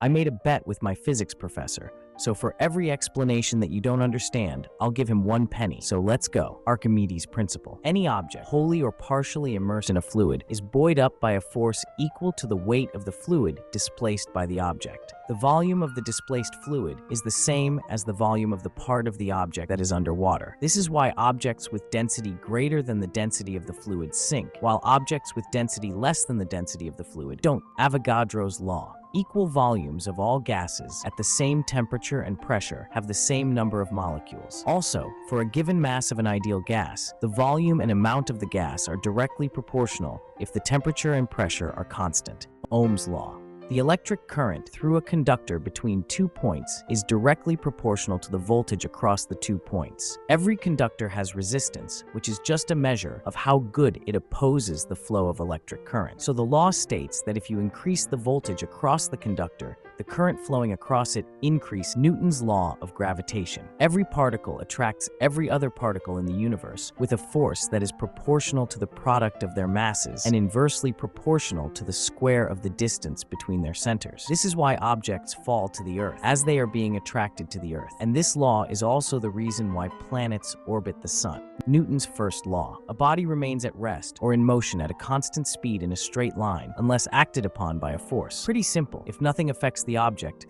I made a bet with my physics professor, so for every explanation that you don't understand, I'll give him 1 penny. So let's go. Archimedes' principle. Any object, wholly or partially immersed in a fluid, is buoyed up by a force equal to the weight of the fluid displaced by the object. The volume of the displaced fluid is the same as the volume of the part of the object that is underwater. This is why objects with density greater than the density of the fluid sink, while objects with density less than the density of the fluid don't. Avogadro's law. Equal volumes of all gases at the same temperature and pressure have the same number of molecules. Also, for a given mass of an ideal gas, the volume and amount of the gas are directly proportional if the temperature and pressure are constant. Ohm's law. The electric current through a conductor between 2 points is directly proportional to the voltage across the 2 points. Every conductor has resistance, which is just a measure of how good it opposes the flow of electric current. So the law states that if you increase the voltage across the conductor, the current flowing across it increases. Newton's law of gravitation. Every particle attracts every other particle in the universe with a force that is proportional to the product of their masses and inversely proportional to the square of the distance between their centers. This is why objects fall to the Earth, as they are being attracted to the Earth. And this law is also the reason why planets orbit the sun. Newton's first law. A body remains at rest or in motion at a constant speed in a straight line unless acted upon by a force. Pretty simple. If nothing affects the object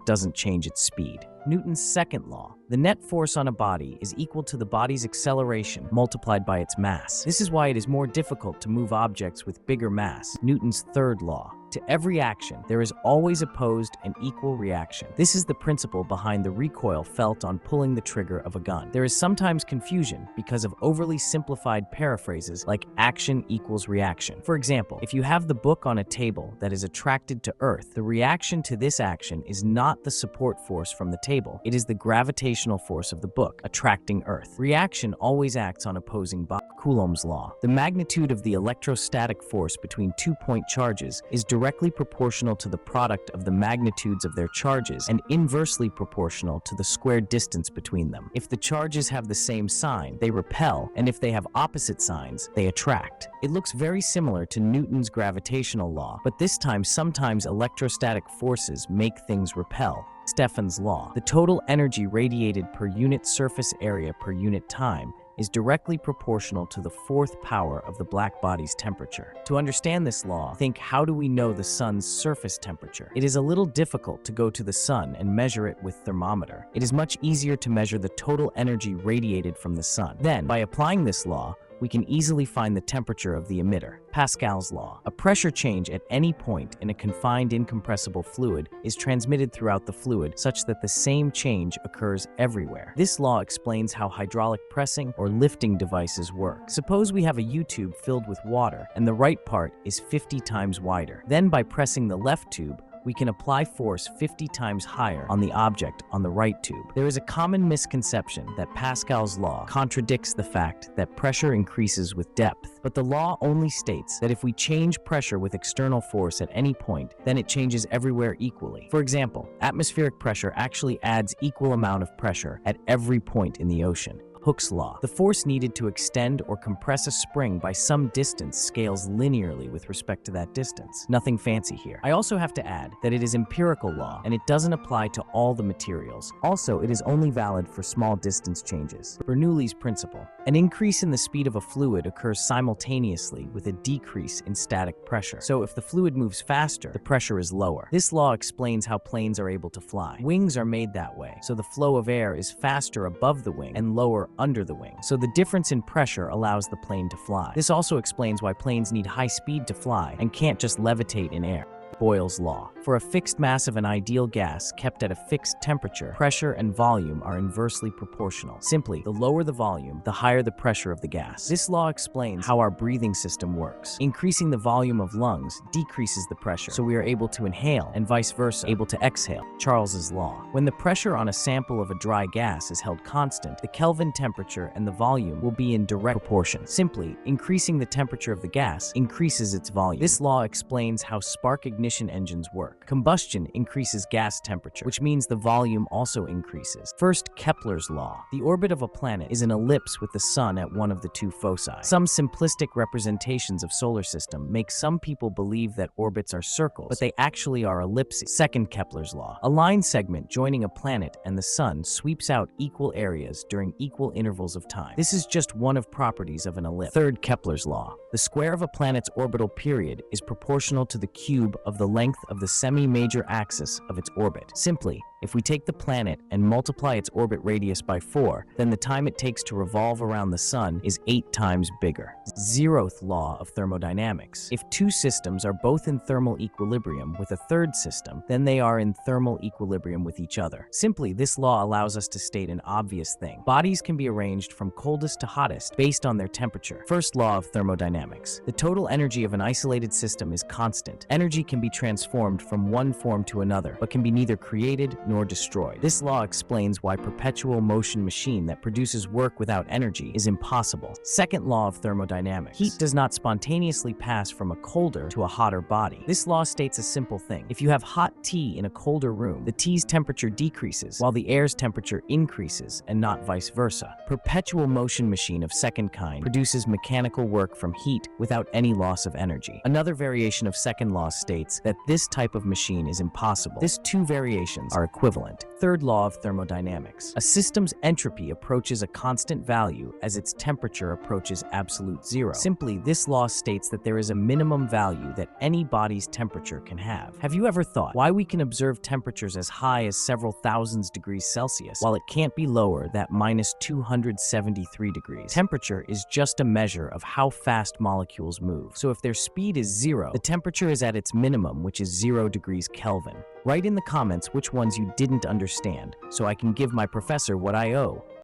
doesn't change its speed. Newton's second law. The net force on a body is equal to the body's acceleration multiplied by its mass. This is why it is more difficult to move objects with bigger mass. Newton's third law. To every action, there is always opposed and equal reaction. This is the principle behind the recoil felt on pulling the trigger of a gun. There is sometimes confusion because of overly simplified paraphrases like action equals reaction. For example, if you have the book on a table that is attracted to Earth, the reaction to this action is not the support force from the table. It is the gravitational force of the book attracting Earth. Reaction always acts on opposing bodies. Coulomb's law. The magnitude of the electrostatic force between 2-point charges is directly proportional to the product of the magnitudes of their charges and inversely proportional to the squared distance between them. If the charges have the same sign, they repel, and if they have opposite signs, they attract. It looks very similar to Newton's gravitational law, but this time sometimes electrostatic forces make things repel. Stefan's law. The total energy radiated per unit surface area per unit time is directly proportional to the fourth power of the black body's temperature. To understand this law, think, how do we know the sun's surface temperature? It is a little difficult to go to the sun and measure it with thermometer. It is much easier to measure the total energy radiated from the sun. Then, by applying this law, we can easily find the temperature of the emitter. Pascal's law. A pressure change at any point in a confined incompressible fluid is transmitted throughout the fluid such that the same change occurs everywhere. This law explains how hydraulic pressing or lifting devices work. Suppose we have a U-tube filled with water and the right part is 50 times wider. Then by pressing the left tube, we can apply force 50 times higher on the object on the right tube. There is a common misconception that Pascal's law contradicts the fact that pressure increases with depth, but the law only states that if we change pressure with external force at any point, then it changes everywhere equally. For example, atmospheric pressure actually adds equal amount of pressure at every point in the ocean. Hooke's law. The force needed to extend or compress a spring by some distance scales linearly with respect to that distance. Nothing fancy here. I also have to add that it is empirical law and it doesn't apply to all the materials. Also, it is only valid for small distance changes. Bernoulli's principle. An increase in the speed of a fluid occurs simultaneously with a decrease in static pressure. So if the fluid moves faster, the pressure is lower. This law explains how planes are able to fly. Wings are made that way, so the flow of air is faster above the wing and lower under the wing, so the difference in pressure allows the plane to fly. This also explains why planes need high speed to fly and can't just levitate in air. Boyle's law. For a fixed mass of an ideal gas kept at a fixed temperature, pressure and volume are inversely proportional. Simply, the lower the volume, the higher the pressure of the gas. This law explains how our breathing system works. Increasing the volume of lungs decreases the pressure, so we are able to inhale, and vice versa, able to exhale. Charles's law. When the pressure on a sample of a dry gas is held constant, the Kelvin temperature and the volume will be in direct proportion. Simply, increasing the temperature of the gas increases its volume. This law explains how spark ignition engines work. work. Combustion increases gas temperature, which means the volume also increases. First, Kepler's law. The orbit of a planet is an ellipse with the sun at one of the two foci. Some simplistic representations of solar system make some people believe that orbits are circles, but they actually are ellipses. Second, Kepler's law. A line segment joining a planet and the sun sweeps out equal areas during equal intervals of time. This is just one of properties of an ellipse. Third, Kepler's law. The square of a planet's orbital period is proportional to the cube of the length of the semi-major axis of its orbit. Simply, if we take the planet and multiply its orbit radius by 4, then the time it takes to revolve around the sun is 8 times bigger. Zeroth law of thermodynamics. If two systems are both in thermal equilibrium with a third system, then they are in thermal equilibrium with each other. Simply, this law allows us to state an obvious thing. Bodies can be arranged from coldest to hottest based on their temperature. First law of thermodynamics. The total energy of an isolated system is constant. Energy can be transformed from one form to another, but can be neither created nor destroyed. This law explains why perpetual motion machine that produces work without energy is impossible. Second law of thermodynamics. Heat does not spontaneously pass from a colder to a hotter body. This law states a simple thing. If you have hot tea in a colder room, the tea's temperature decreases while the air's temperature increases and not vice versa. Perpetual motion machine of second kind produces mechanical work from heat without any loss of energy. Another variation of second law states that this type of machine is impossible. These two variations are equivalent. Third law of thermodynamics. A system's entropy approaches a constant value as its temperature approaches absolute zero. Simply, this law states that there is a minimum value that any body's temperature can have. Have you ever thought why we can observe temperatures as high as several thousands degrees Celsius while it can't be lower than minus 273 degrees? Temperature is just a measure of how fast molecules move. So if their speed is zero, the temperature is at its minimum, which is 0 degrees Kelvin. Write in the comments which ones you didn't understand, so I can give my professor what I owe.